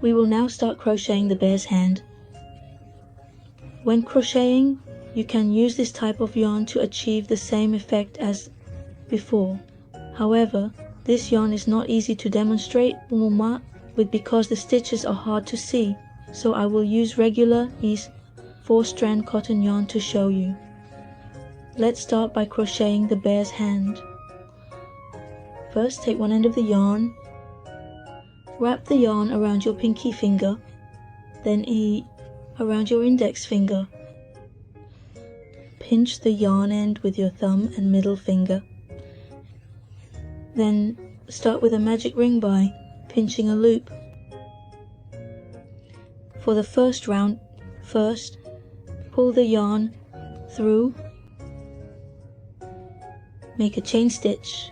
We will now start crocheting the bear's hand. When crocheting, you can use this type of yarn to achieve the same effect as before. However, this yarn is not easy to demonstrate with because the stitches are hard to see, so I will use regular 4-strand cotton yarn to show you. Let's start by crocheting the bear's hand. First, take one end of the yarn, wrap the yarn around your pinky finger, then around your index finger. Pinch the yarn end with your thumb and middle finger. Then start with a magic ring by pinching a loop. For the first round, first pull the yarn through, make a chain stitch,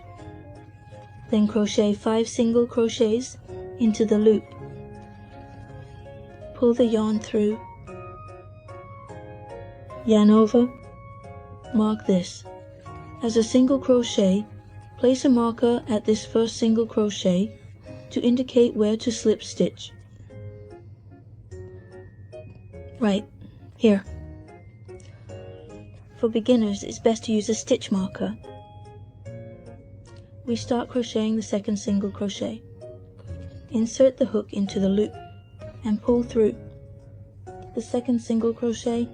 then crochet 5 single crochets into the loop. Pull the yarn through, yarn over, mark this. As a single crochet, place a marker at this first single crochet to indicate where to slip stitch. Right here. For beginners, it's best to use a stitch marker. We start crocheting the second single crochet. Insert the hook into the loop and pull through the second single crochet,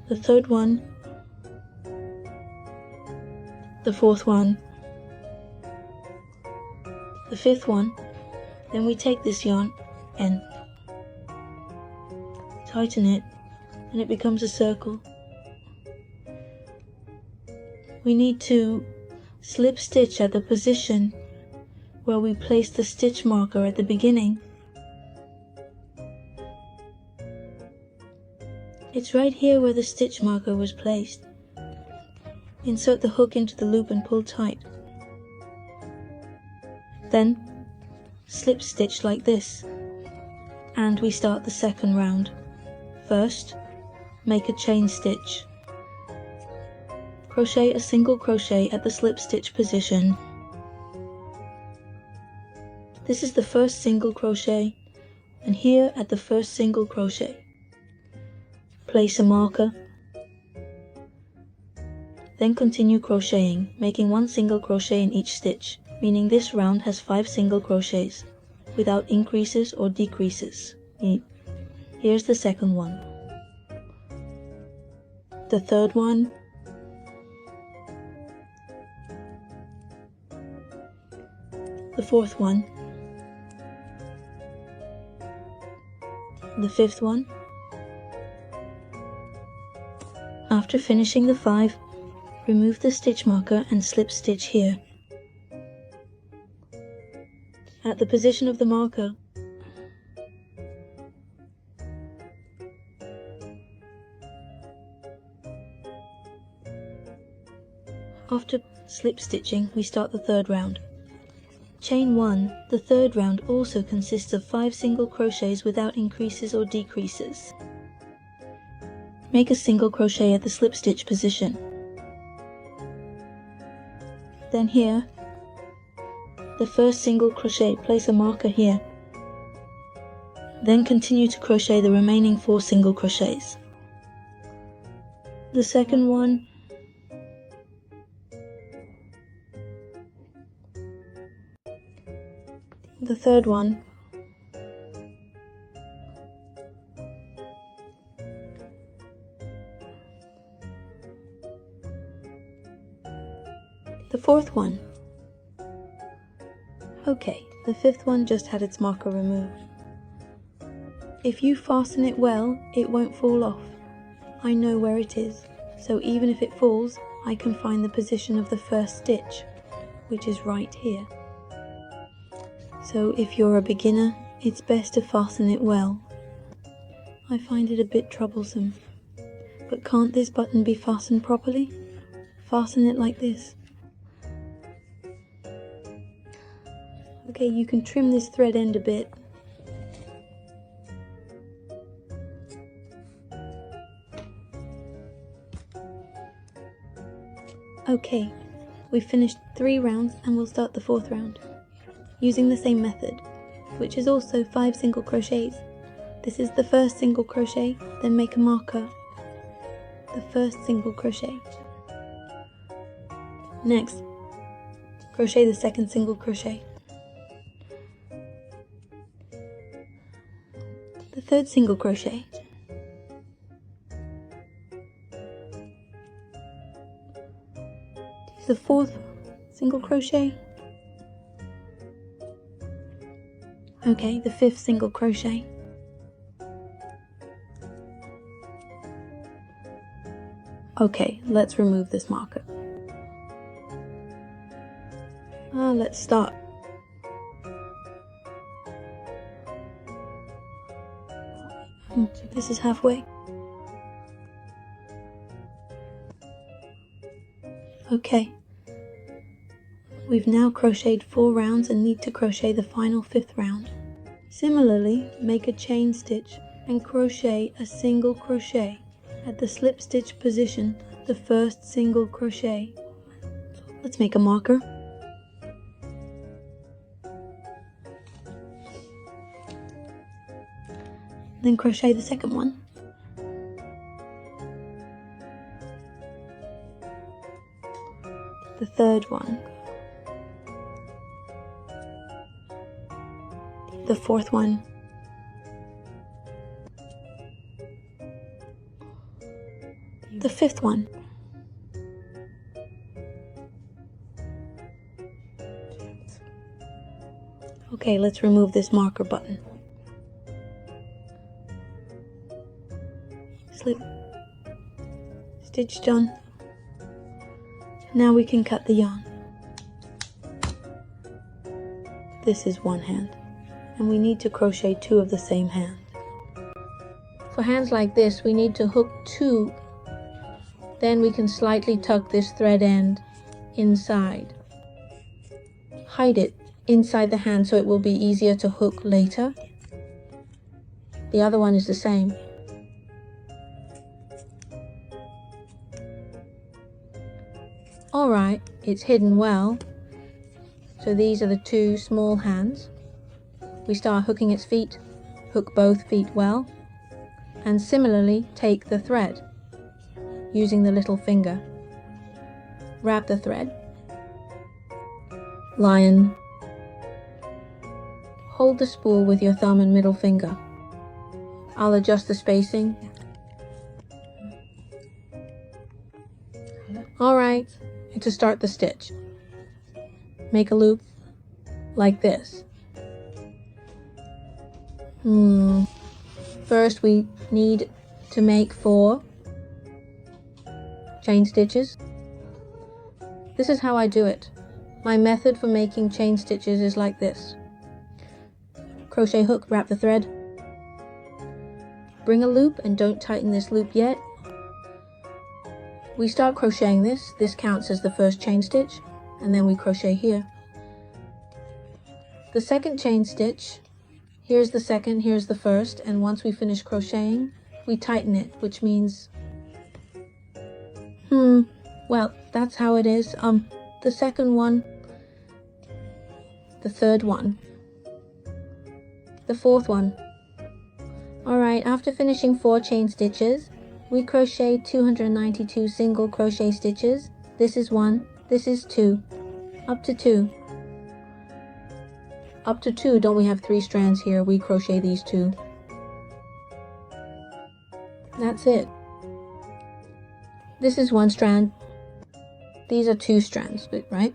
the third one, the fourth one, the fifth one. Then we take this yarn and tighten it, and it becomes a circle. We need to slip stitch at the position where we placed the stitch marker at the beginning. It's right here where the stitch marker was placed. Insert the hook into the loop and pull tight. Then slip stitch like this, and we start the second round. First, make a chain stitch. Crochet a single crochet at the slip stitch position. This is the first single crochet, and here at the first single crochet, place a marker. Then continue crocheting, making 1 single crochet in each stitch, meaning this round has 5 single crochets, without increases or decreases. Here's the second one, the third one, the fourth one, the fifth one. After finishing the 5, remove the stitch marker and slip stitch here. At the position of the marker, after slip stitching, we start the third round. Chain 1, the third round also consists of 5 single crochets without increases or decreases. Make a single crochet at the slip stitch position. Then here, the first single crochet, place a marker here. Then continue to crochet the remaining 4 single crochets. The second one, the third one, the fourth one. Okay, the fifth one just had its marker removed. If you fasten it well, it won't fall off. I know where it is, so even if it falls, I can find the position of the first stitch, which is right here. So if you're a beginner, it's best to fasten it well. I find it a bit troublesome. But can't this button be fastened properly? Fasten it like this. Okay, you can trim this thread end a bit. Okay, we've finished 3 rounds and we'll start the 4th round. using the same method, which is also 5 single crochets. This is the first single crochet, then make a marker, the first single crochet. Next, crochet the second single crochet, the third single crochet, the fourth single crochet, okay, the fifth single crochet, okay, let's remove this marker. Let's start. So this is halfway. Okay. We've now crocheted 4 rounds and need to crochet the final 5th round. Similarly, make a chain stitch and crochet a single crochet at the slip stitch position, the first single crochet. Let's make a marker. Then crochet the second one. The third one. The fourth one. The fifth one. Okay, let's remove this marker button. Slip, stitch done. Now we can cut the yarn. This is one hand, and we need to crochet 2 of the same hand. For hands like this, we need to hook 2, then we can slightly tuck this thread end inside. Hide it inside the hand so it will be easier to hook later. The other one is the same. Alright, it's hidden well. So these are the 2 small hands. We start hooking its feet, hook both feet well, and similarly take the thread using the little finger. Wrap the thread. Lion. Hold the spool with your thumb and middle finger. I'll adjust the spacing. Alright, and to start the stitch, make a loop like this. First we need to make 4 chain stitches. This is how I do it. My method for making chain stitches is like this. Crochet hook, wrap the thread. Bring a loop and don't tighten this loop yet. We start crocheting this. This counts as the first chain stitch, and then we crochet here. The second chain stitch, here's the second, here's the first, and once we finish crocheting, we tighten it, which means, well, that's how it is. The second one, the third one, the fourth one. Alright, after finishing 4 chain stitches, we crochet 292 single crochet stitches. This is 1, this is 2, up to 2. Up to 2, don't we have 3 strands here? We crochet these 2. That's it. This is 1 strand. These are 2 strands, right?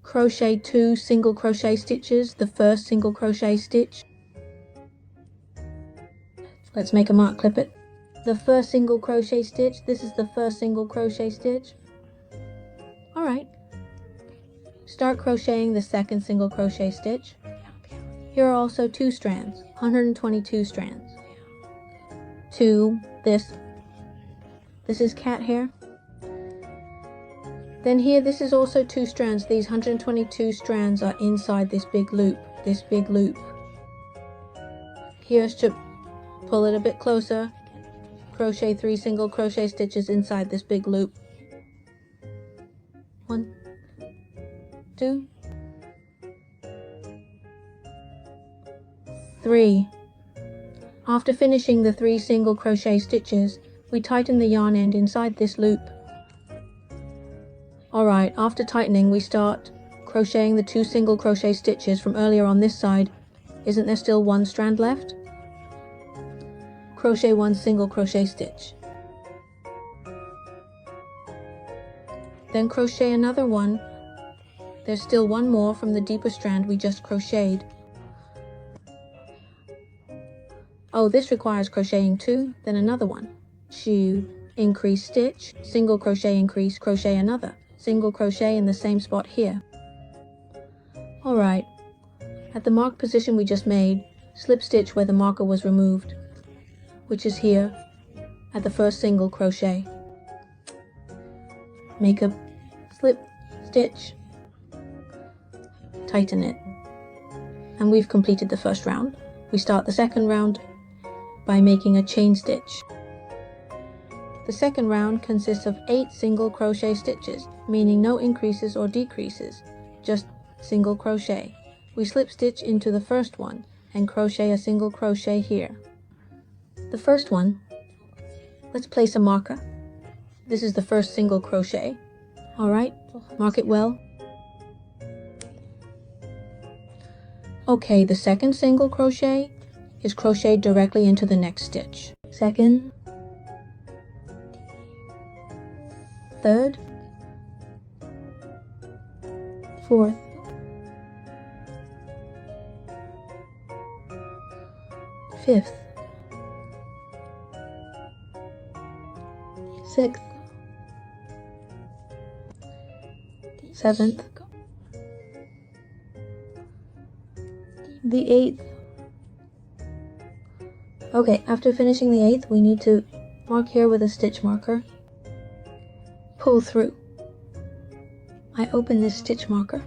Crochet 2 single crochet stitches, the first single crochet stitch. Let's make a mark, clip it. The first single crochet stitch, this is the first single crochet stitch. Alright. Start crocheting the second single crochet stitch. Here are also 2 strands, 122 strands. 2, this is cat hair. Then here, this is also 2 strands. These 122 strands are inside this big loop, Here's to pull it a bit closer. Crochet 3 single crochet stitches inside this big loop. 1, 2, 3. After finishing the 3 single crochet stitches, we tighten the yarn end inside this loop. Alright, after tightening we start crocheting the 2 single crochet stitches from earlier on this side. Isn't there still 1 strand left? Crochet 1 single crochet stitch. Then crochet another one. There's still 1 more from the deeper strand we just crocheted. Oh, this requires crocheting 2, then another one. 2, increase stitch, single crochet increase, crochet another, single crochet in the same spot here. Alright, at the mark position we just made, slip stitch where the marker was removed, which is here, at the first single crochet. Make a slip stitch, tighten it, and we've completed the first round. We start the second round by making a chain stitch. The second round consists of 8 single crochet stitches, meaning no increases or decreases, just single crochet. We slip stitch into the first one and crochet a single crochet here. The first one, let's place a marker. This is the first single crochet. Alright, mark it well. Okay, the second single crochet is crocheted directly into the next stitch. Second, third, fourth, fifth, sixth, seventh, the 8th. Okay, after finishing the 8th, we need to mark here with a stitch marker. Pull through. I open this stitch marker.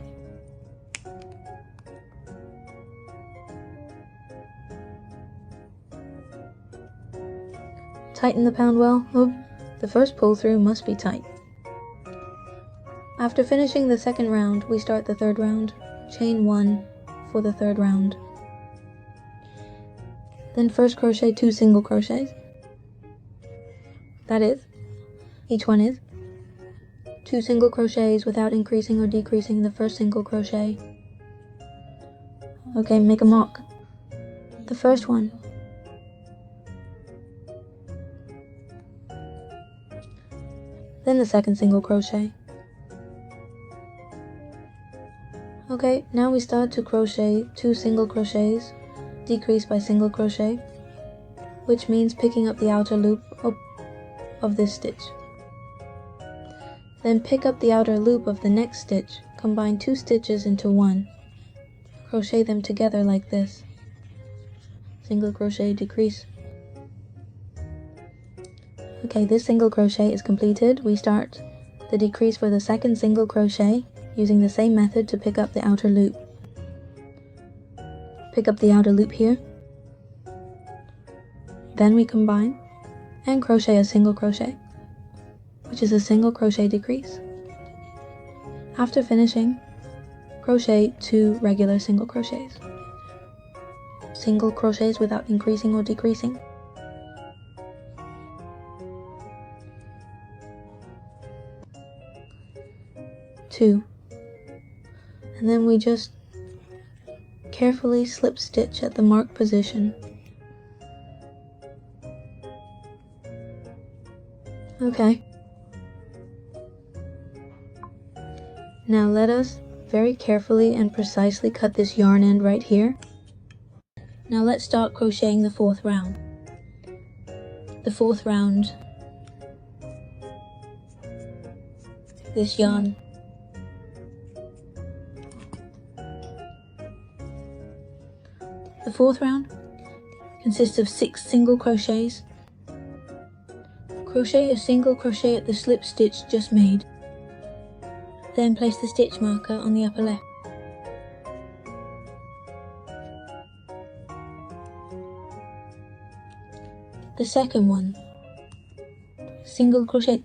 Tighten the pound well. Oh, the first pull through must be tight. After finishing the second round, we start the third round. Chain 1 for the third round. Then first crochet 2 single crochets. That is, each one is 2 single crochets without increasing or decreasing the first single crochet. Okay, make a mark. The first one. Then the second single crochet. Okay, now we start to crochet 2 single crochets, decrease by single crochet, which means picking up the outer loop of this stitch. Then pick up the outer loop of the next stitch, combine 2 stitches into one. Crochet them together like this. Single crochet, decrease. Okay, this single crochet is completed. We start the decrease for the second single crochet, using the same method to pick up the outer loop. Pick up the outer loop here. Then we combine and crochet a single crochet, which is a single crochet decrease. After finishing, crochet 2 regular single crochets. Single crochets without increasing or decreasing. Two. And then we just carefully slip stitch at the mark position. Okay. Now let us very carefully and precisely cut this yarn end right here. Now let's start crocheting the 4th round. The 4th round, this yarn. The 4th round consists of 6 single crochets. Crochet a single crochet at the slip stitch just made. Then place the stitch marker on the upper left. The second one, single crochet.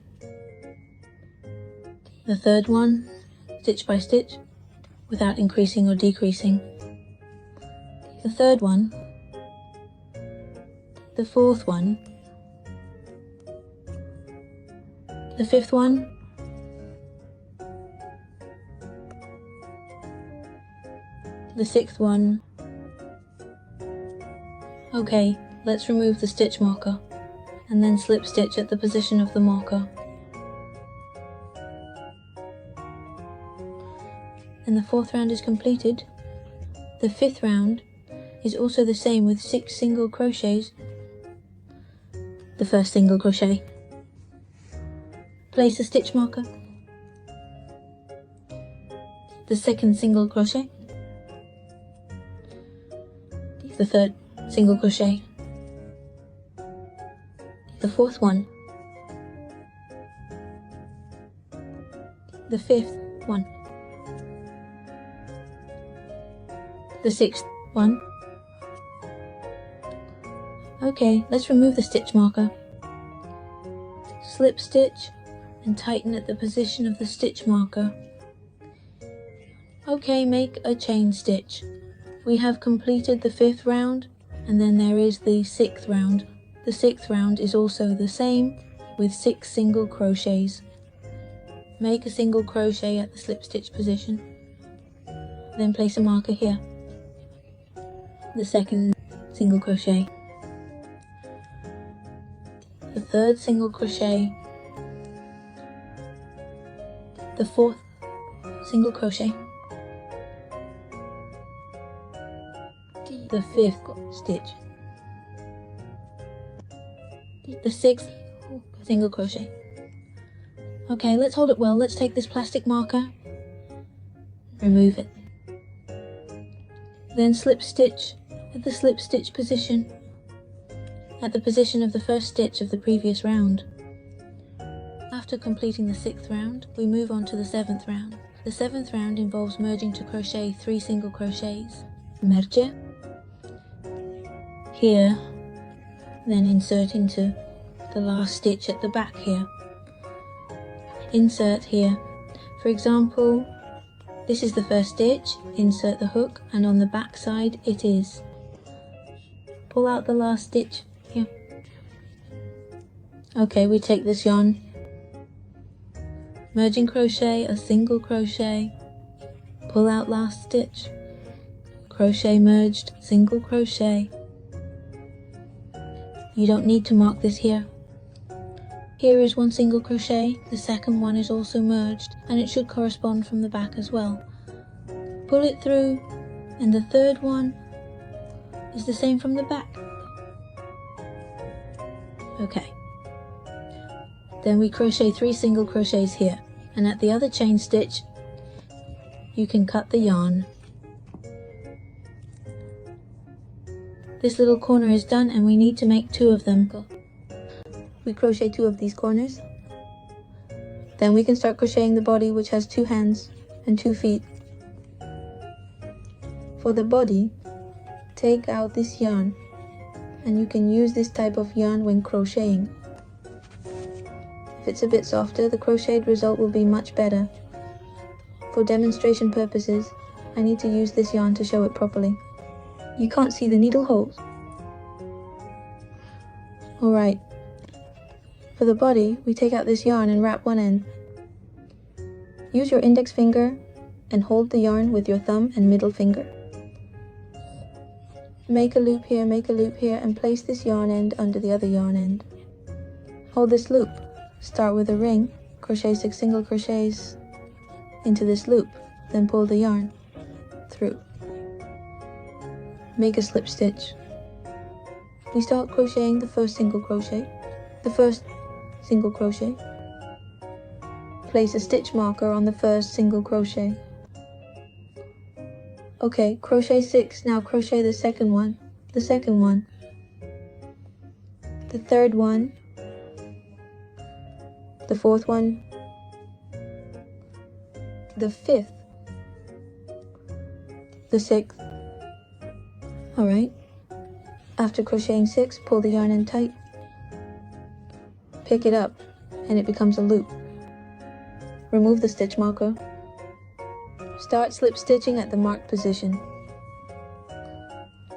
The third one, stitch by stitch, without increasing or decreasing. The third one, the fourth one, the fifth one, the sixth one. Okay, let's remove the stitch marker and then slip stitch at the position of the marker. And the fourth round is completed. The fifth round is also the same with 6 single crochets. The first single crochet. Place a stitch marker. The second single crochet. The third single crochet. The fourth one. The fifth one. The sixth one. Okay, let's remove the stitch marker. Slip stitch and tighten at the position of the stitch marker. Okay, make a chain stitch. We have completed the fifth round, and then there is the sixth round. The sixth round is also the same with 6 single crochets. Make a single crochet at the slip stitch position. Then place a marker here. The second single crochet. The third single crochet. The fourth single crochet. The fifth stitch. The sixth single crochet. Okay, let's hold it well. Let's take this plastic marker, remove it, then slip stitch at the slip stitch position, at the position of the first stitch of the previous round. After completing the 6th round, we move on to the 7th round. The 7th round involves merging to crochet 3 single crochets. Merge here, then insert into the last stitch at the back here. Insert here. For example, this is the first stitch, insert the hook, and on the back side it is. Pull out the last stitch here. Okay, we take this yarn, merging crochet, a single crochet, pull out last stitch, crochet merged, single crochet. You don't need to mark this here. Here is 1 single crochet, the second one is also merged, and it should correspond from the back as well. Pull it through, and the third one is the same from the back. Okay. Then we crochet 3 single crochets here, and at the other chain stitch, you can cut the yarn. This little corner is done, and we need to make 2 of them. We crochet 2 of these corners. Then we can start crocheting the body, which has 2 hands and 2 feet. For the body, take out this yarn, and you can use this type of yarn when crocheting. If it's a bit softer, the crocheted result will be much better. For demonstration purposes, I need to use this yarn to show it properly. You can't see the needle holes. Alright. For the body, we take out this yarn and wrap one end. Use your index finger and hold the yarn with your thumb and middle finger. Make a loop here, and place this yarn end under the other yarn end. Hold this loop. Start with a ring, crochet 6 single crochets into this loop, then pull the yarn through. Make a slip stitch. We start crocheting the first single crochet. Place a stitch marker on the first single crochet. Okay, crochet 6, now crochet the second one, the third one, the fourth one, the fifth, the sixth. Alright, after crocheting 6, pull the yarn in tight, pick it up, and it becomes a loop. Remove the stitch marker. Start slip stitching at the marked position.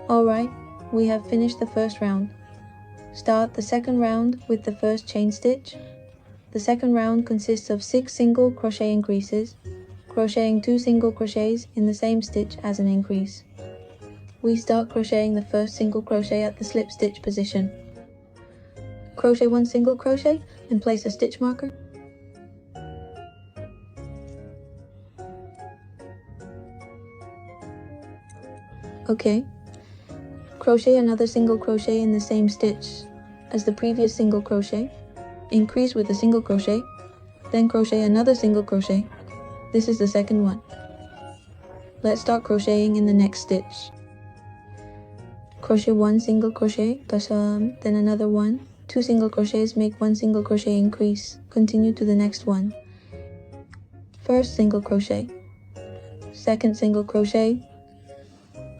Alright, we have finished the first round. Start the second round with the first chain stitch. The second round consists of 6 single crochet increases, crocheting 2 single crochets in the same stitch as an increase. We start crocheting the first single crochet at the slip stitch position. Crochet 1 single crochet and place a stitch marker. Okay. Crochet another single crochet in the same stitch as the previous single crochet. Increase with a single crochet, then crochet another single crochet. This is the second one. Let's start crocheting in the next stitch. Crochet 1 single crochet, then another one. 2 single crochets make 1 single crochet increase. Continue to the next one. First single crochet, second single crochet.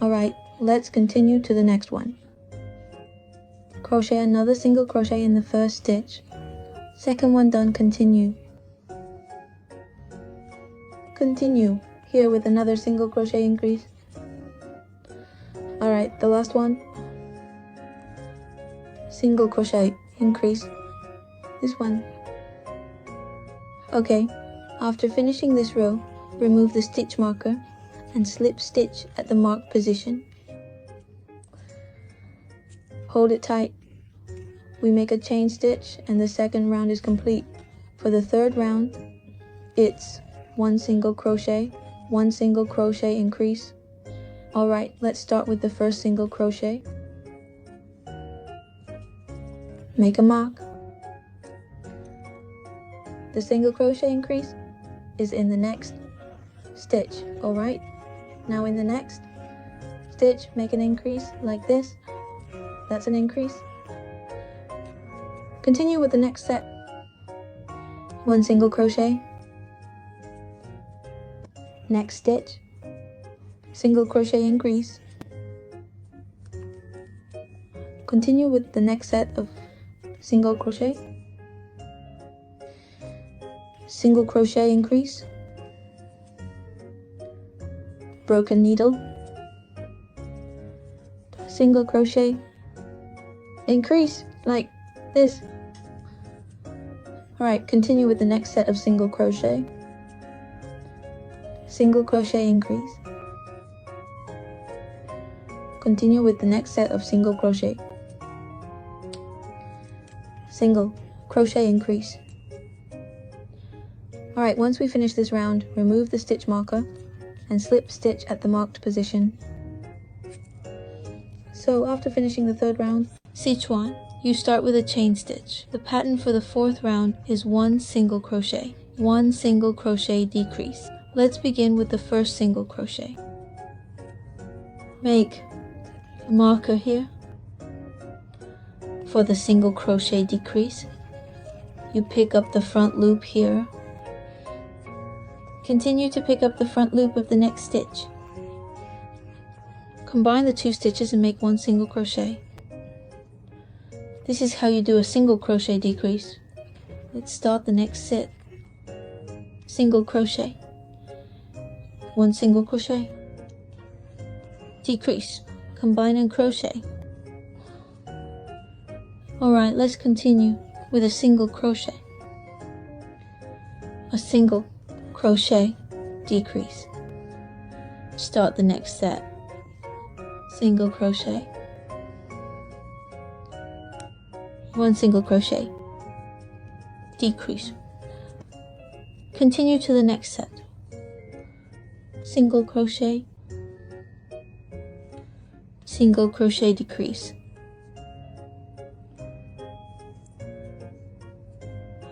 Alright, let's continue to the next one. Crochet another single crochet in the first stitch. Second one done, continue. Continue here with another single crochet increase. Alright, the last one. Single crochet increase. This one. Okay, after finishing this row, remove the stitch marker and slip stitch at the marked position. Hold it tight. We make a chain stitch and the second round is complete. For the third round, it's 1 single crochet, 1 single crochet increase. Alright, let's start with the first single crochet. Make a mark. The single crochet increase is in the next stitch. Alright, now in the next stitch, make an increase like this. That's an increase. Continue with the next set. 1 single crochet. Next stitch. Single crochet increase. Continue with the next set of single crochet. Single crochet increase. Broken needle. Single crochet increase like this. Alright, continue with the next set of single crochet. Single crochet increase. Continue with the next set of single crochet. Single crochet increase. Alright, once we finish this round, remove the stitch marker and slip stitch at the marked position. So after finishing the third round, stitch 1, you start with a chain stitch. The pattern for the fourth round is 1 single crochet, 1 single crochet decrease. Let's begin with the first single crochet. Make a marker here for the single crochet decrease. You pick up the front loop here. Continue to pick up the front loop of the next stitch. Combine the 2 stitches and make 1 single crochet. This is how you do a single crochet decrease. Let's start the next set. Single crochet, 1 single crochet, decrease, combine and crochet. Alright, let's continue with a single crochet, a single crochet decrease. Start the next set. Single crochet, 1 single crochet, decrease. Continue to the next set. Single crochet, single crochet decrease.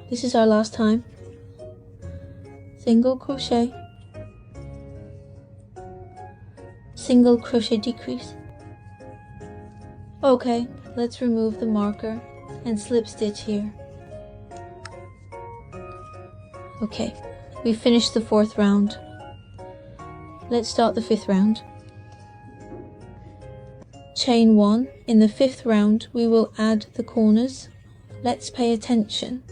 This is our last time. Single crochet, single crochet decrease. Okay, let's remove the marker and slip stitch here. Okay, we finished the fourth round. Let's start the fifth round. Chain 1. In the fifth round, we will add the corners. Let's pay attention.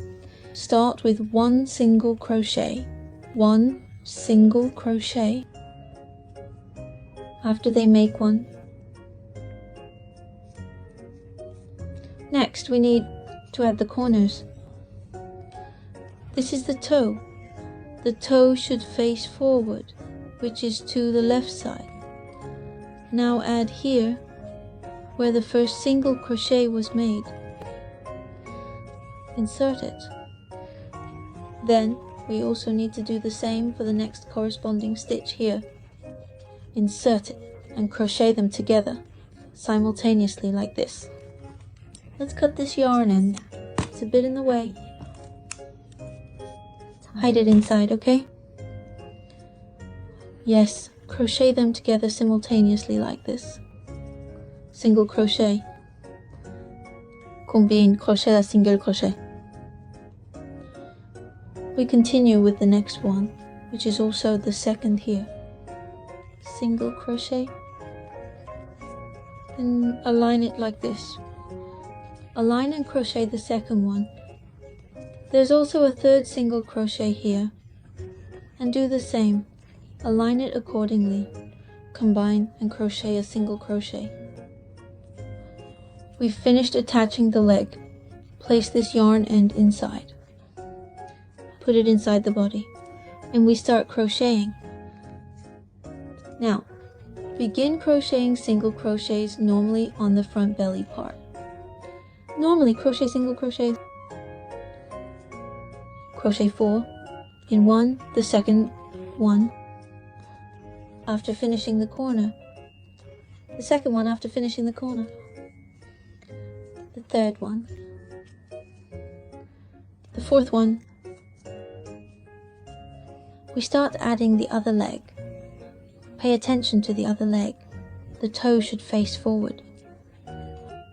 Start with 1 single crochet, 1 single crochet. After they make one, Next, we need to add the corners. This is the toe. The toe should face forward, which is to the left side. Now add here, where the first single crochet was made. Insert it. Then, we also need to do the same for the next corresponding stitch here. Insert it and crochet them together, simultaneously like this. Let's cut this yarn end. It's a bit in the way. Hide it inside, okay? Yes, crochet them together simultaneously like this. Single crochet. Combine crochet à single crochet. We continue with the next one, which is also the second here. Single crochet. Then align it like this. Align and crochet the second one. There's also a third single crochet here. And do the same. Align it accordingly. Combine and crochet a single crochet. We've finished attaching the leg. Place this yarn end inside. Put it inside the body. And we start crocheting. Now, begin crocheting single crochets normally on the front belly part. Normally crochet single crochet. Crochet 4 in one, the second one after finishing the corner. The second one after finishing the corner. The third one. The fourth one. We start adding the other leg. Pay attention to the other leg. The toe should face forward.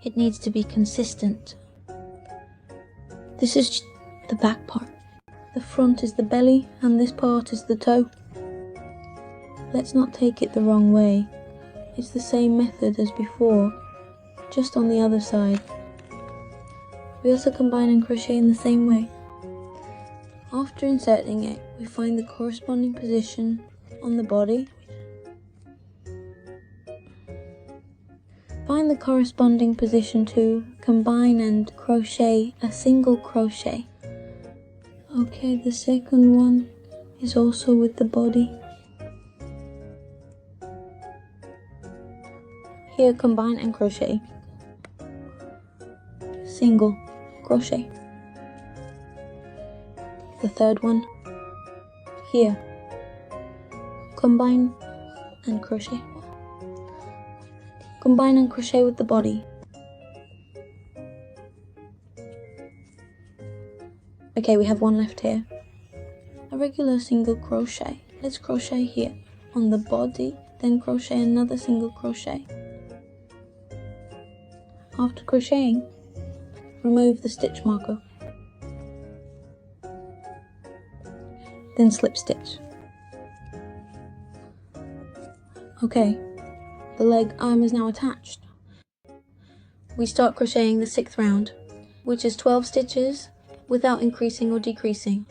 It needs to be consistent. This is the back part. The front is the belly and this part is the toe. Let's not take it the wrong way. It's the same method as before, just on the other side. We also combine and crochet in the same way. After inserting it, we find the corresponding position on the body. Find the corresponding position to combine and crochet a single crochet. Okay, the second one is also with the body. Here, combine and crochet. Single crochet. The third one. Here, combine and crochet. Combine and crochet with the body. Okay, we have one left here. A regular single crochet. Let's crochet here on the body, then crochet another single crochet. After crocheting, remove the stitch marker. Then slip stitch. Okay, the leg arm is now attached. We start crocheting the 6th round, which is 12 stitches without increasing or decreasing.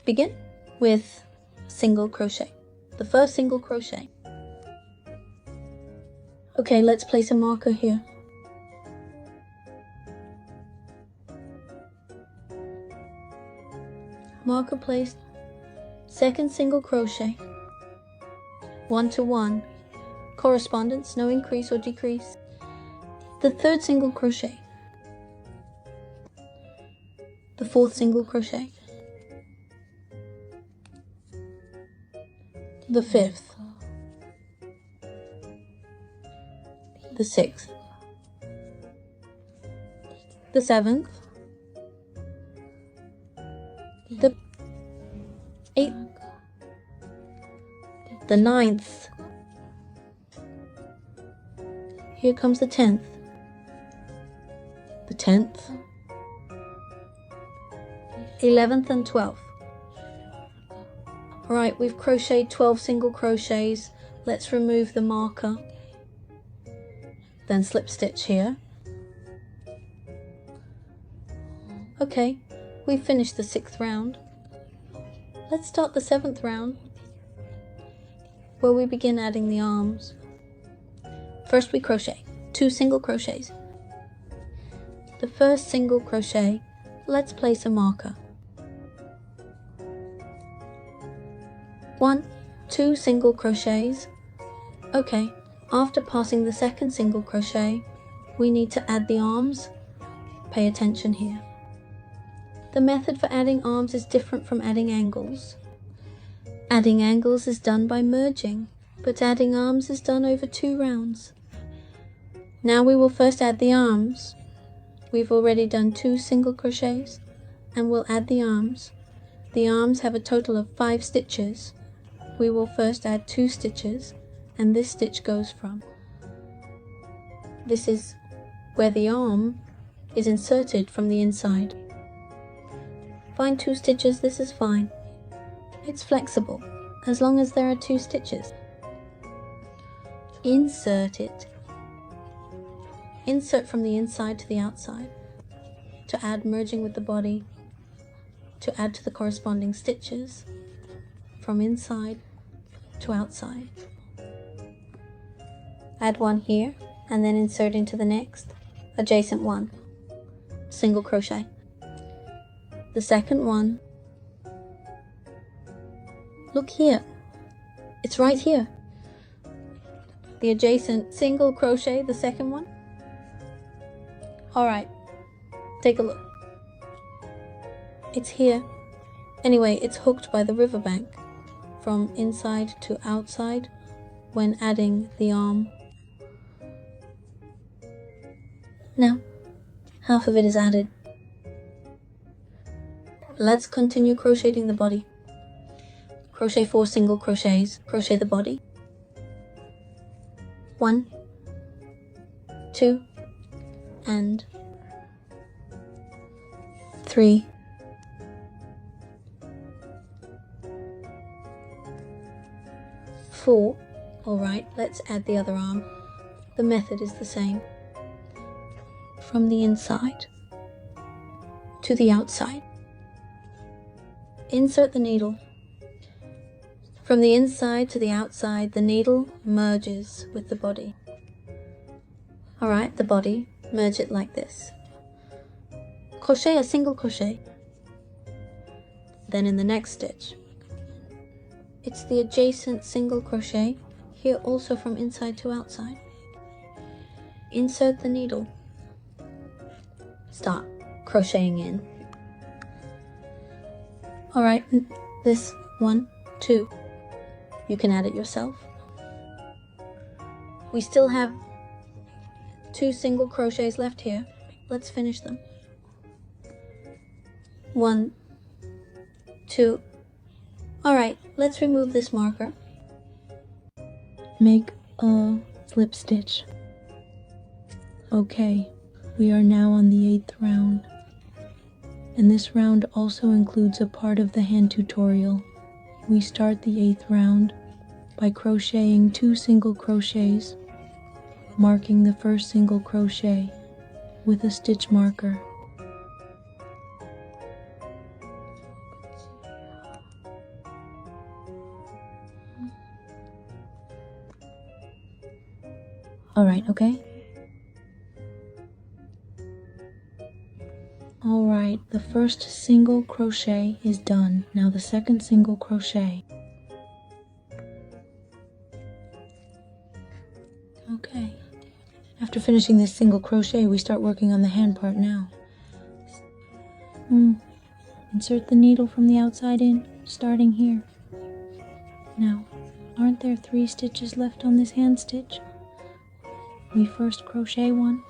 Begin with single crochet, the first single crochet. Okay, let's place a marker here. Marker placed. Second single crochet. 1 to 1. Correspondence, no increase or decrease. The third single crochet. The fourth single crochet. The fifth. The sixth. The seventh. The 8th, the 9th, here comes the 10th, the 10th, 11th and 12th. Alright, we've crocheted 12 single crochets. Let's remove the marker, then slip stitch here. Okay, we've finished the 6th round. Let's start the 7th round, where we begin adding the arms. First we crochet 2 single crochets. the first single crochet, let's place a marker. 1, 2 single crochets. Okay, after passing the second single crochet, we need to add the arms. Pay attention here. The method for adding arms is different from adding angles. Adding angles is done by merging, but adding arms is done over 2 rounds. Now we will first add the arms. We've already done 2 single crochets, and we'll add the arms. The arms have a total of 5 stitches. We will first add 2 stitches, and this stitch goes from. This is where the arm is inserted from the inside. Find 2 stitches, this is fine. It's flexible, as long as there are 2 stitches. Insert it. Insert from the inside to the outside, to add merging with the body, to add to the corresponding stitches, from inside to outside. Add one here, and then insert into the next, adjacent one. Single crochet. The second one. Look here. It's right here. The adjacent single crochet, the second one. Alright, take a look. It's here. Anyway, it's hooked by the riverbank from inside to outside when adding the arm. Now, half of it is added. Let's continue crocheting the body. Crochet 4 single crochets, crochet the body. 1, 2, and 3. 4. Alright, let's add the other arm. The method is the same. From the inside to the outside. Insert the needle. From the inside to the outside, the needle merges with the body. Alright, the body, merge it like this. Crochet a single crochet. Then in the next stitch, it's the adjacent single crochet, here also from inside to outside. Insert the needle. Start crocheting in. Alright, this 1, 2. You can add it yourself. We still have 2 single crochets left here. Let's finish them. 1, 2. Alright, let's remove this marker. Make a slip stitch. Okay, we are now on the 8th round. And this round also includes a part of the hand tutorial. We start the 8th round by crocheting 2 single crochets, marking the first single crochet with a stitch marker. Alright, okay? Alright, the first single crochet is done. Now the second single crochet. Okay. After finishing this single crochet, we start working on the hand part now. Insert the needle from the outside in, starting here. Now, aren't there 3 stitches left on this hand stitch? We first crochet 1,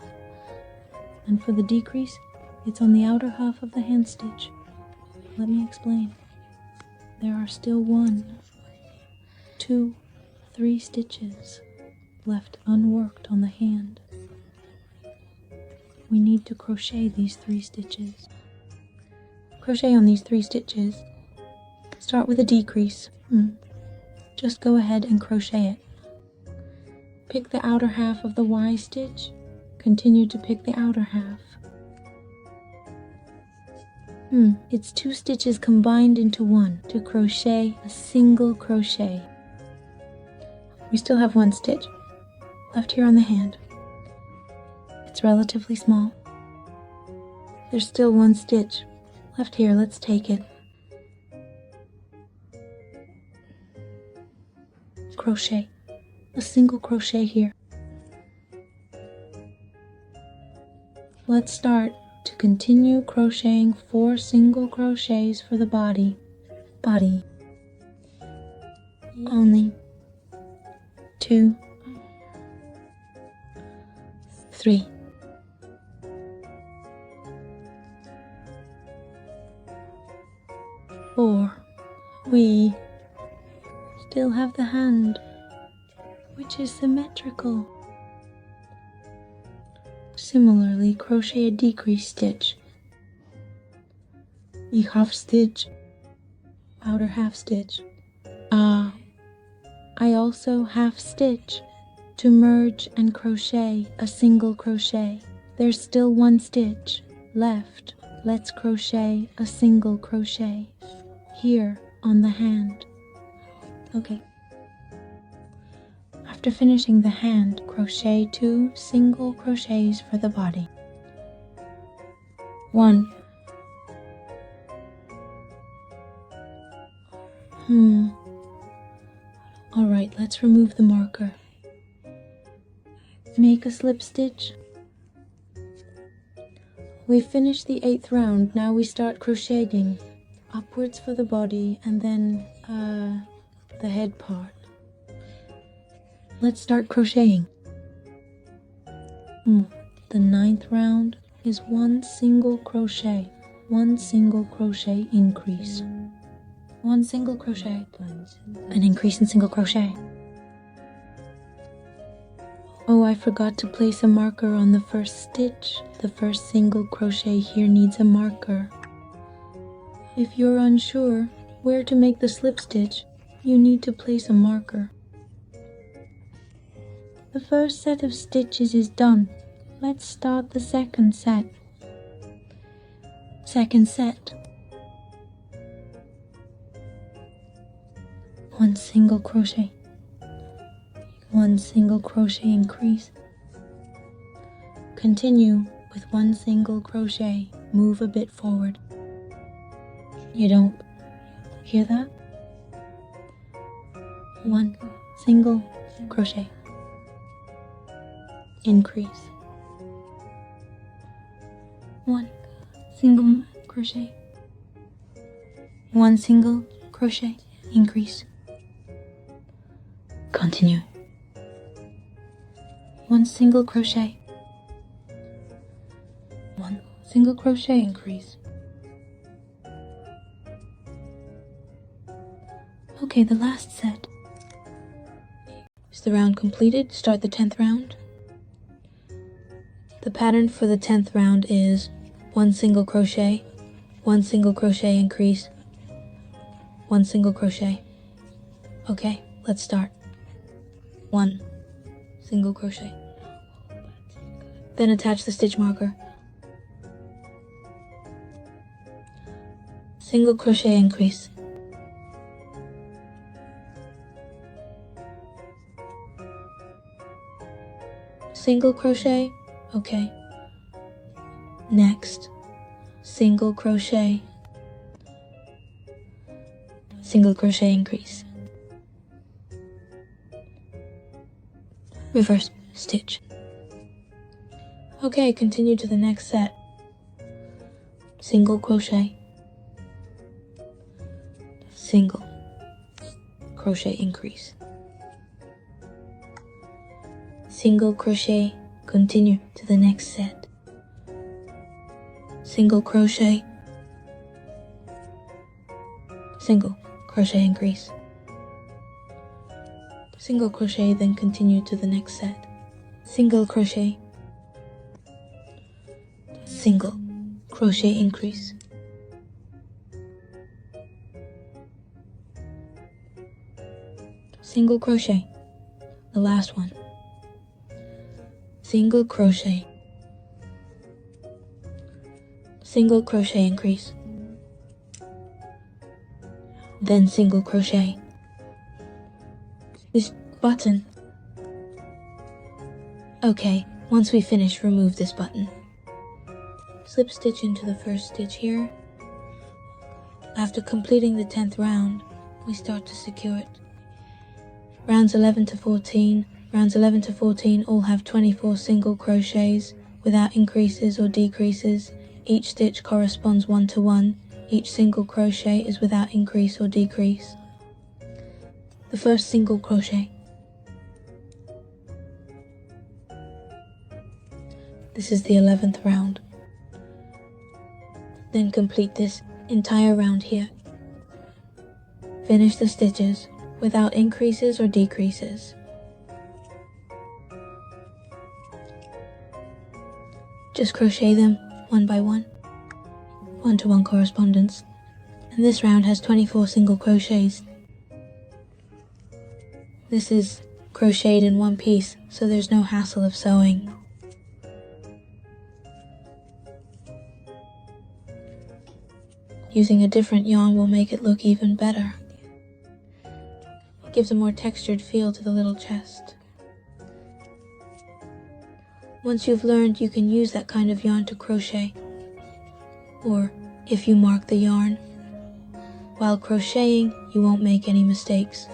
and for the decrease, it's on the outer half of the hand stitch. Let me explain. There are still 1, 2, 3 stitches left unworked on the hand. We need to crochet these 3 stitches. Crochet on these 3 stitches. Start with a decrease. Just go ahead and crochet it. Pick the outer half of the Y stitch. Continue to pick the outer half. It's 2 stitches combined into 1 to crochet a single crochet. We still have 1 stitch left here on the hand. It's relatively small. There's still one stitch left here. Let's take it. Crochet. A single crochet here. Let's start to continue crocheting 4 single crochets for the body. Only 2, 3. 4. We still have the hand, which is symmetrical. Similarly, crochet a decrease stitch. A half stitch, outer half stitch. I also half stitch to merge and crochet a single crochet. There's still one stitch left. Let's crochet a single crochet here on the hand. Okay. After finishing the hand, crochet 2 single crochets for the body. 1. Alright, let's remove the marker. Make a slip stitch. We finished the 8th round. Now we start crocheting upwards for the body and then the head part. Let's start crocheting. The 9th round is 1 single crochet. 1 single crochet increase. 1 single crochet, an increase in single crochet. Oh, I forgot to place a marker on the first stitch. The first single crochet here needs a marker. If you're unsure where to make the slip stitch, you need to place a marker. The first set of stitches is done. Let's start the second set. Second set. 1 single crochet. 1 single crochet increase. Continue with 1 single crochet. Move a bit forward. You don't hear that? 1 single crochet. Increase. 1 single crochet. 1 single crochet. Increase. Continue. 1 single crochet. 1 single crochet increase. Okay, the last set. Is the round completed? Start the 10th round. The pattern for the 10th round is 1 single crochet, 1 single crochet increase, 1 single crochet. Okay, let's start. 1 single crochet. Then attach the stitch marker. Single crochet increase. Single crochet. Okay. Next, single crochet. Single crochet increase. Reverse stitch. Okay, continue to the next set. Single crochet. Single crochet increase. Single crochet, continue to the next set. Single crochet. Single crochet increase. Single crochet, then continue to the next set. Single crochet. Single crochet increase. Single crochet, the last one. Single crochet. Single crochet increase. Then single crochet. This button. Okay, once we finish, remove this button. Slip stitch into the first stitch here. After completing the 10th round, we start to secure it. Rounds 11 to 14 all have 24 single crochets without increases or decreases. Each stitch corresponds 1 to 1. Each single crochet is without increase or decrease. The first single crochet. This is the 11th round. Then complete this entire round here. Finish the stitches without increases or decreases. Just crochet them one by one, 1-to-1 correspondence, and this round has 24 single crochets. This is crocheted in one piece, so there's no hassle of sewing. Using a different yarn will make it look even better. It gives a more textured feel to the little chest. Once you've learned, you can use that kind of yarn to crochet. Or, if you mark the yarn, while crocheting, you won't make any mistakes.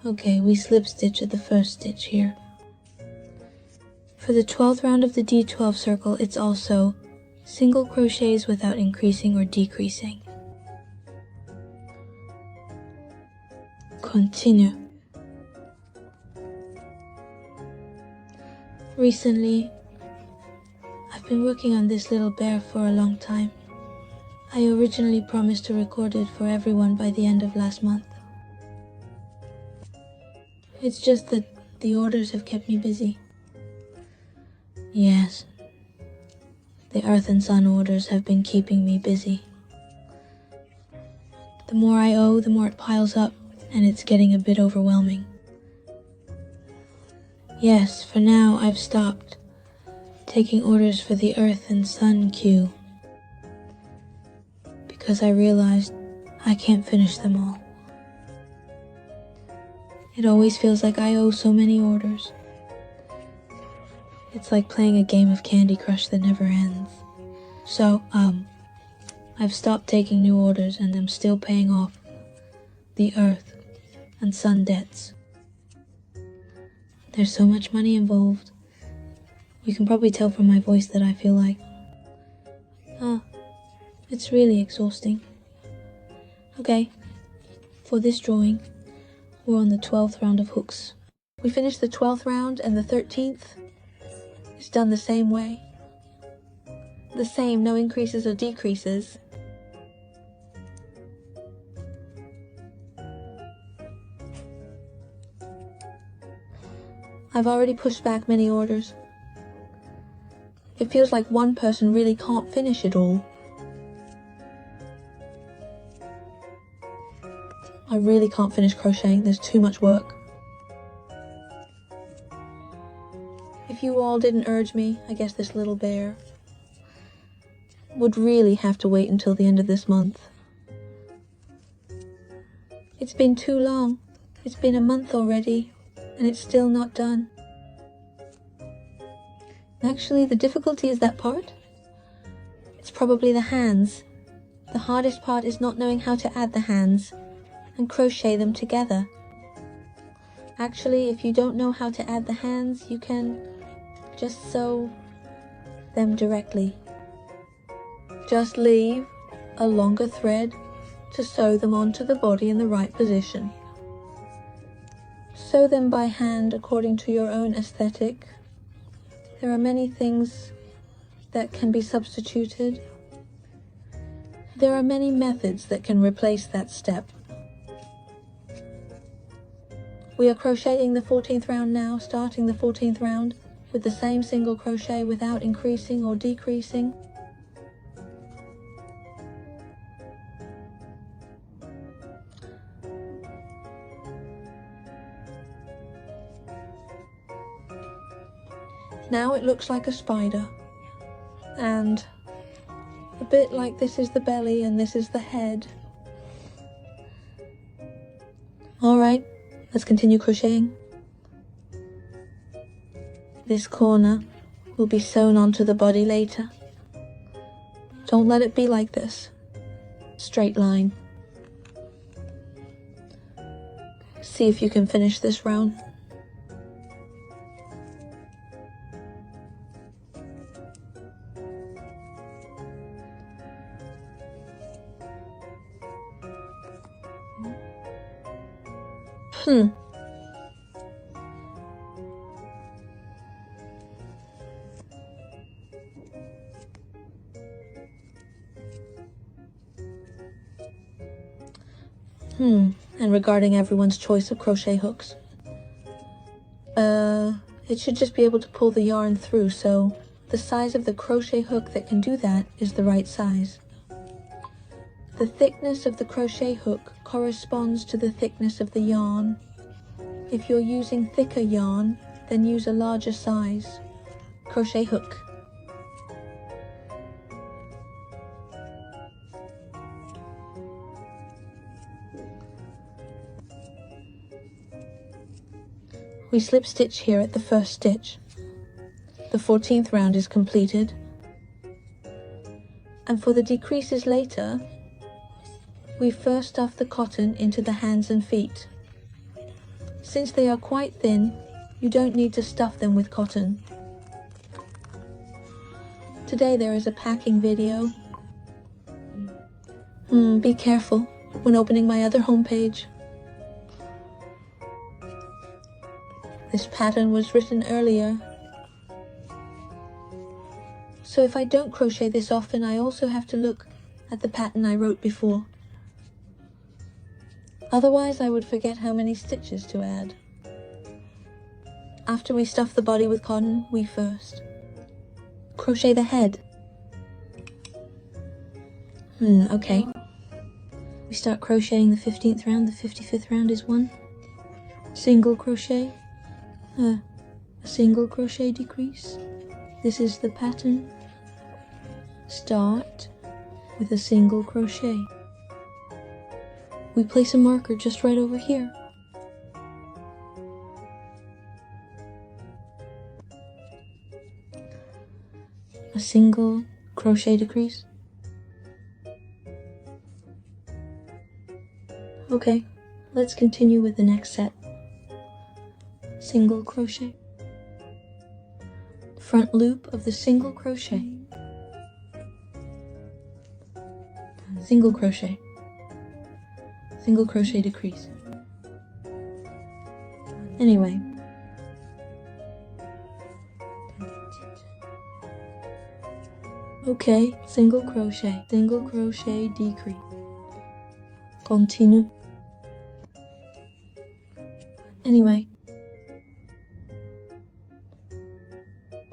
Okay, we slip stitch at the first stitch here. For the 12th round of the D12 circle, it's also single crochets without increasing or decreasing. Continue. Recently, I've been working on this little bear for a long time. I originally promised to record it for everyone by the end of last month. It's just that the orders have kept me busy. Yes, the Earth and Sun orders have been keeping me busy. The more I owe, the more it piles up, and it's getting a bit overwhelming. Yes, for now I've stopped taking orders for the Earth and Sun queue, because I realized I can't finish them all. It always feels like I owe so many orders. It's like playing a game of Candy Crush that never ends. So, I've stopped taking new orders and I'm still paying off the Earth and Sun debts. There's so much money involved. You can probably tell from my voice that I feel like, it's really exhausting. Okay, for this drawing, we're on the 12th round of hooks. We finished the 12th round and the 13th is done the same way. The same, no increases or decreases. I've already pushed back many orders. It feels like one person really can't finish it all. I really can't finish crocheting, there's too much work. If you all didn't urge me, I guess this little bear would really have to wait until the end of this month. It's been too long. It's been a month already, and it's still not done. Actually, the difficulty is that part. It's probably the hands. The hardest part is not knowing how to add the hands and crochet them together. Actually, if you don't know how to add the hands, you can just sew them directly. Just leave a longer thread to sew them onto the body in the right position. Sew them by hand according to your own aesthetic. There are many things that can be substituted. There are many methods that can replace that step. We are crocheting the 14th round now, starting the 14th round with the same single crochet without increasing or decreasing. Now it looks like a spider. and a bit like this is the belly and this is the head. Alright, let's continue crocheting. This corner will be sewn onto the body later. Don't let it be like this. Straight line. See if you can finish this round. And regarding everyone's choice of crochet hooks, it should just be able to pull the yarn through, so the size of the crochet hook that can do that is the right size. The thickness of the crochet hook corresponds to the thickness of the yarn. If you're using thicker yarn, then use a larger size crochet hook. We slip stitch here at the first stitch. The 14th round is completed. And for the decreases later, we first stuff the cotton into the hands and feet. Since they are quite thin, you don't need to stuff them with cotton. Today there is a packing video. Be careful when opening my other homepage. This pattern was written earlier. So if I don't crochet this often, I also have to look at the pattern I wrote before. Otherwise, I would forget how many stitches to add. After we stuff the body with cotton, we first crochet the head. Okay. We start crocheting the 15th round. The 55th round is 1 single crochet, a single crochet decrease. This is the pattern. Start with a single crochet. We place a marker just right over here. A single crochet decrease. Okay, let's continue with the next set. Single crochet. Front loop of the single crochet. Single crochet. Single crochet decrease. Anyway. Okay, single crochet decrease. Continue. Anyway.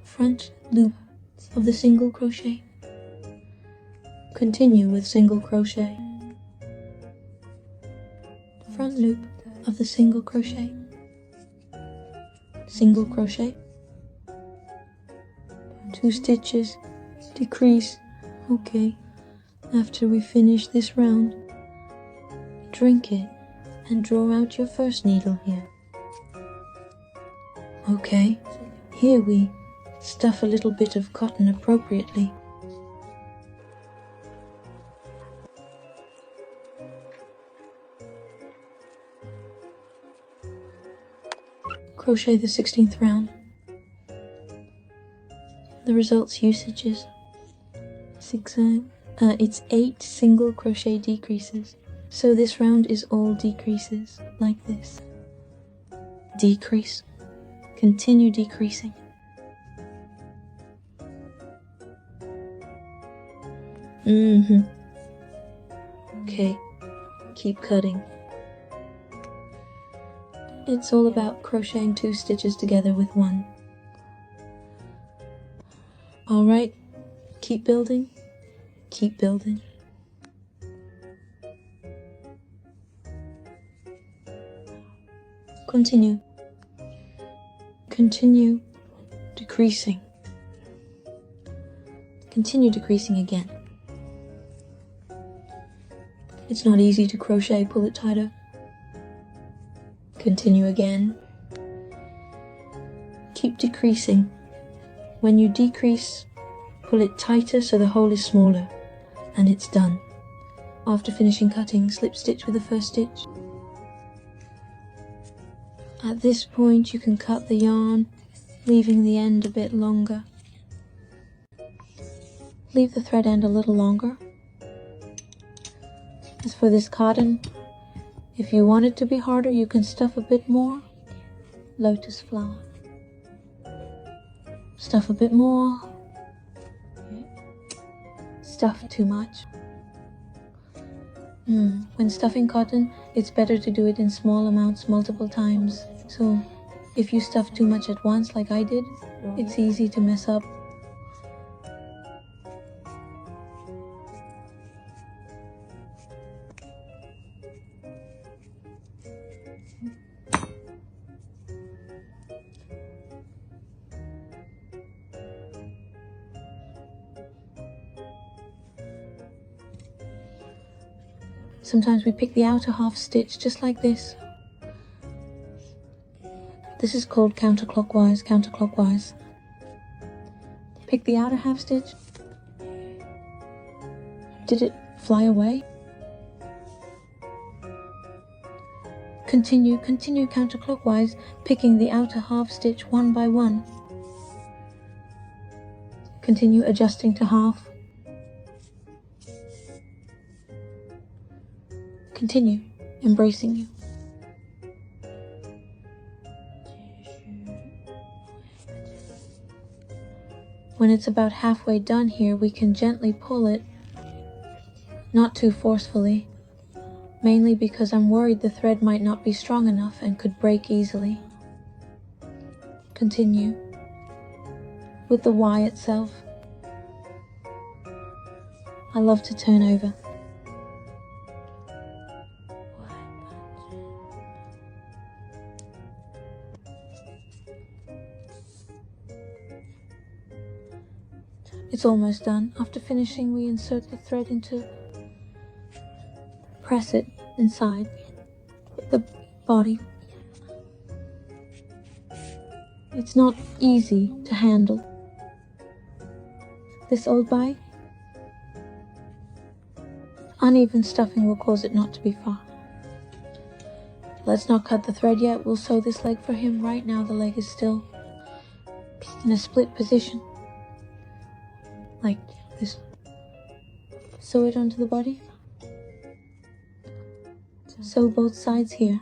Front loop of the single crochet. Continue with single crochet. Front loop of the single crochet. Single crochet. 2 stitches, decrease. Okay, after we finish this round, drink it and draw out your first needle here. Okay, here we stuff a little bit of cotton appropriately. Crochet the 16th round. The results usages. It's 8 single crochet decreases. So this round is all decreases, like this. Decrease. Continue decreasing. Okay, keep cutting. It's all about crocheting 2 stitches together with 1. Alright, keep building, keep building. Continue. Continue decreasing. Continue decreasing again. It's not easy to crochet, pull it tighter. Continue again. Keep decreasing. When you decrease, pull it tighter so the hole is smaller, and it's done. After finishing cutting, slip stitch with the first stitch. At this point you can cut the yarn, leaving the end a bit longer. Leave the thread end a little longer. As for this cotton, if you want it to be harder, you can stuff a bit more. Lotus flower. Stuff a bit more. Stuff too much. When stuffing cotton, it's better to do it in small amounts multiple times. So if you stuff too much at once like I did, it's easy to mess up. Sometimes we pick the outer half stitch just like this. This is called counterclockwise, counterclockwise. Pick the outer half stitch. Did it fly away? Continue counterclockwise, picking the outer half stitch one by one. Continue adjusting to half. Continue, embracing you. When it's about halfway done here, we can gently pull it, not too forcefully, mainly because I'm worried the thread might not be strong enough and could break easily. Continue with the Y itself. I love to turn over. It's almost done. After finishing, we insert the thread into, press it inside the body. It's not easy to handle. This old bye, uneven stuffing will cause it not to be far. Let's not cut the thread yet. We'll sew this leg for him. Right now the leg is still in a split position. Like this. Sew it onto the body. Sew both sides here.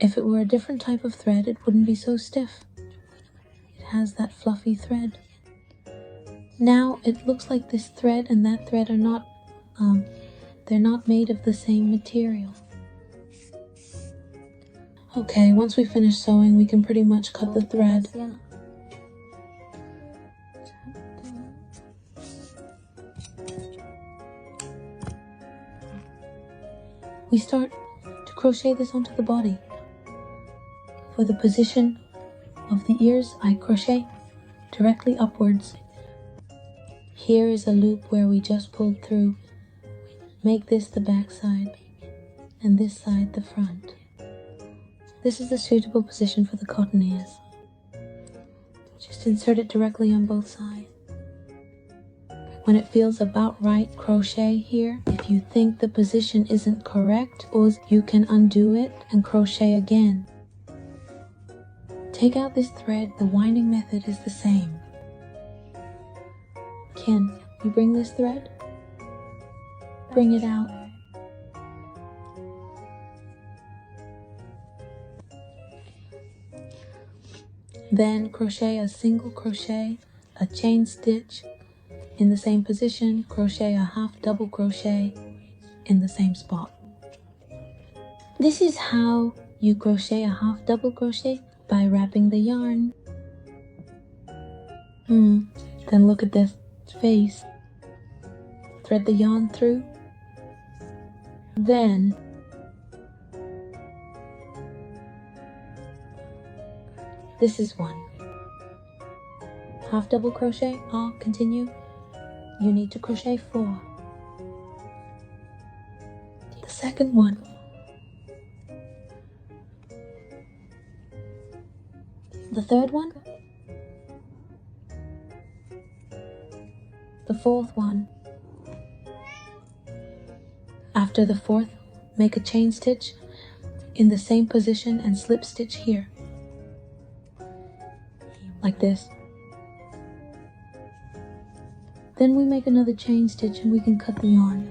If it were a different type of thread, it wouldn't be so stiff. It has that fluffy thread. Now it looks like this thread and that thread are not, they're not made of the same material. Okay, once we finish sewing, we can pretty much cut the thread. We start to crochet this onto the body. For the position of the ears, I crochet directly upwards. Here is a loop where we just pulled through Make this the back side and this side the front. This is the suitable position for the cotton ears. Just insert it directly on both sides. When it feels about right, crochet here. If you think the position isn't correct, or you can undo it and crochet again. Take out this thread. The winding method is the same. Can you bring this thread? Bring it out. Then crochet a single crochet, a chain stitch in the same position, crochet a half double crochet in the same spot. This is how you crochet a half double crochet, by wrapping the yarn. Then look at this face. Thread the yarn through. Then this is one. Half double crochet, continue. You need to crochet 4. The second one. The third one. The fourth one. After the fourth, make a chain stitch in the same position and slip stitch here. Like this. Then we make another chain stitch and we can cut the yarn.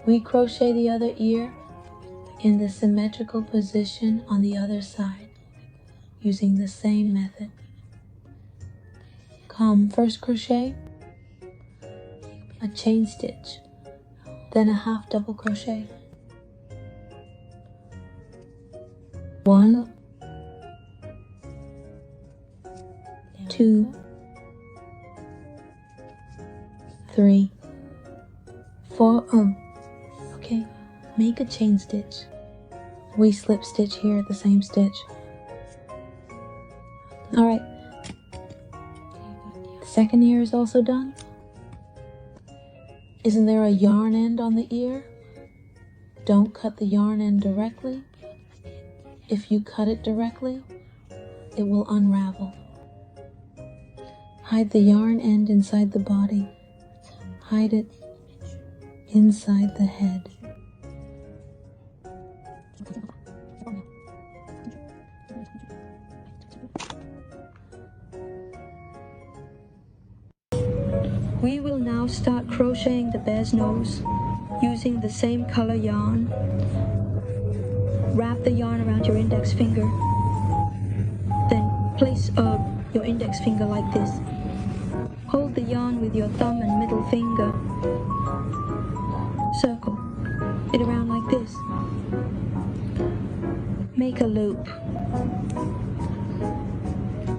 We crochet the other ear in the symmetrical position on the other side using the same method. First crochet, a chain stitch, then a half double crochet. 1, 2, 3, 4. Okay, make a chain stitch. We slip stitch here at the same stitch. Alright, the second ear is also done. Isn't there a yarn end on the ear? Don't cut the yarn end directly. If you cut it directly, it will unravel. Hide the yarn end inside the body. Hide it inside the head. We will now start crocheting the bear's nose using the same color yarn. Wrap the yarn around your index finger. Then place your index finger like this. Hold the yarn with your thumb and middle finger. Circle it around like this. Make a loop.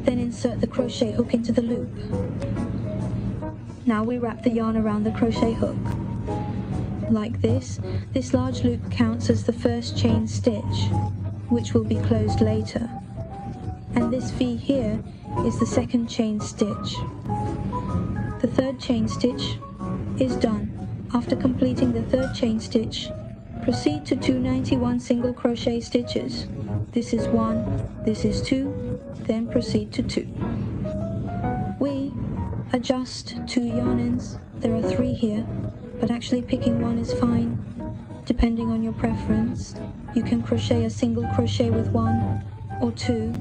Then insert the crochet hook into the loop. Now we wrap the yarn around the crochet hook. Like this. This large loop counts as the first chain stitch, which will be closed later. And this V here is the second chain stitch. The third chain stitch is done. After completing the third chain stitch, proceed to 291 single crochet stitches. This is 1, this is 2, then proceed to 2. We adjust 2 yarn ends. There are 3 here, but actually picking one is fine, depending on your preference. You can crochet a single crochet with 1 or 2.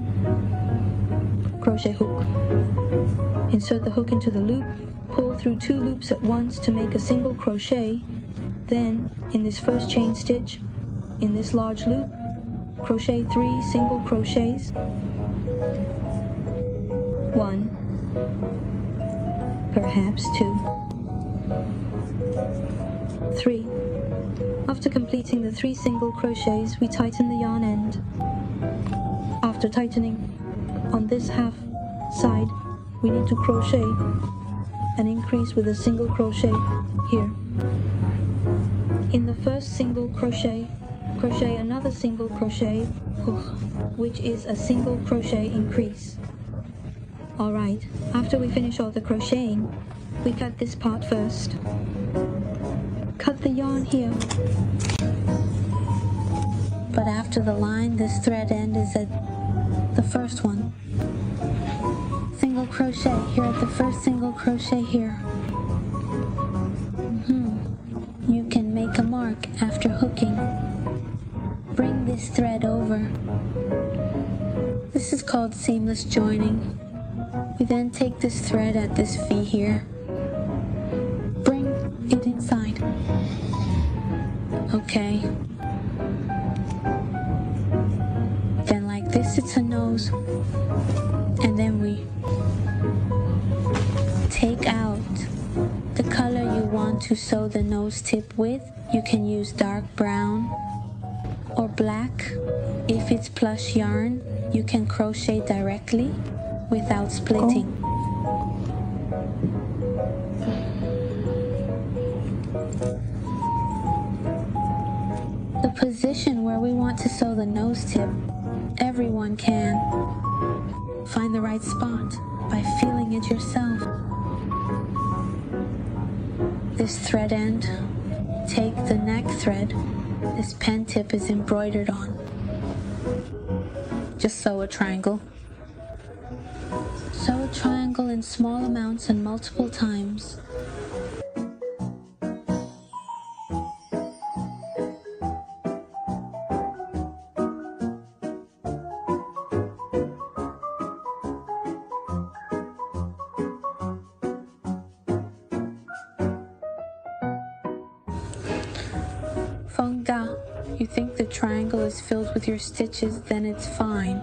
Crochet hook. Insert the hook into the loop, pull through 2 loops at once to make a single crochet. Then, in this first chain stitch, in this large loop, crochet 3 single crochets. 1, perhaps 2, 3. After completing the 3 single crochets, we tighten the yarn end. After tightening on this half side, we need to crochet and increase with a single crochet here. In the first single crochet, crochet another single crochet, which is a single crochet increase. Alright, after we finish all the crocheting, we cut this part first. Cut the yarn here. But after the line, this thread end is at the first one. Single crochet here at the first single crochet here. You can make a mark after hooking. Bring this thread over. This is called seamless joining. We then take this thread at this V here. Bring it inside. Okay. Then like this it's a nose. And then we take out the color you want to sew the nose tip with. You can use dark brown or black. If it's plush yarn, you can crochet directly without splitting. The position where we want to sew the nose tip, everyone can find the right spot by feeling it yourself. This thread end, take the neck thread this pen tip is embroidered on. Just sew a triangle. Sew a triangle in small amounts and multiple times. You think the triangle is filled with your stitches, then it's fine.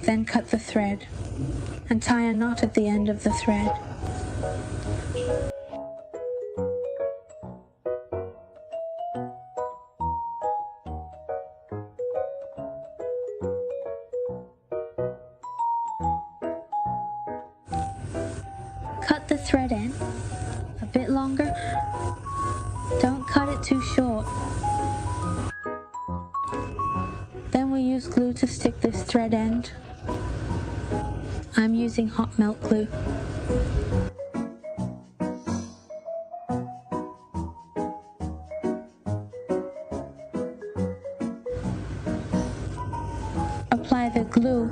Then cut the thread and tie a knot at the end of the thread. Cut the thread end a bit longer. Don't cut it too short. Then we use glue to stick this thread end. I'm using hot melt glue. Apply the glue,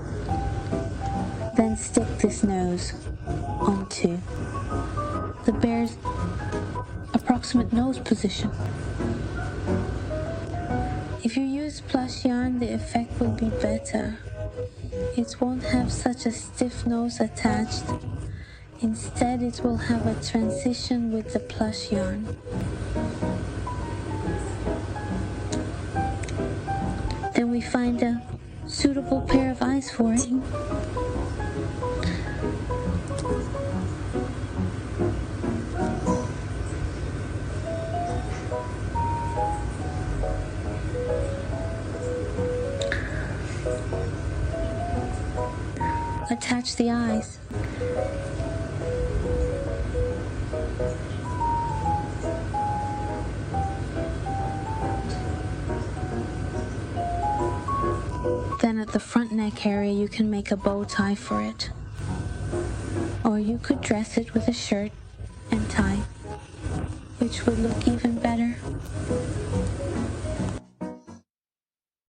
then stick this nose onto the bear's approximate nose position. If you use plush yarn, the effect will be better. It won't have such a stiff nose attached. Instead, it will have a transition with the plush yarn. Then we find a suitable pair of eyes for it. Attach the eyes. Then at the front neck area you can make a bow tie for it. Or you could dress it with a shirt and tie, which would look even better.